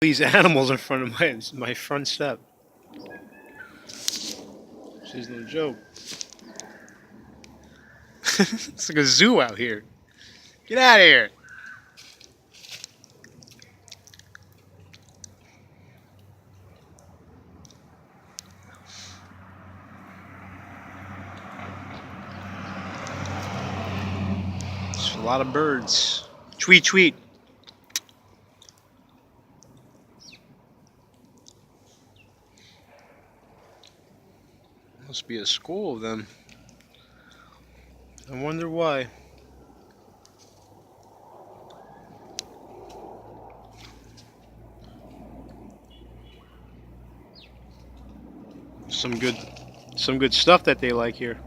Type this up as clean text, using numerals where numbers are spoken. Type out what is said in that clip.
These animals in front of my front step. This is no joke. It's like a zoo out here. Get out of here. There's a lot of birds. Tweet, tweet. Must be a school of them. I wonder why. Some good stuff that they like here.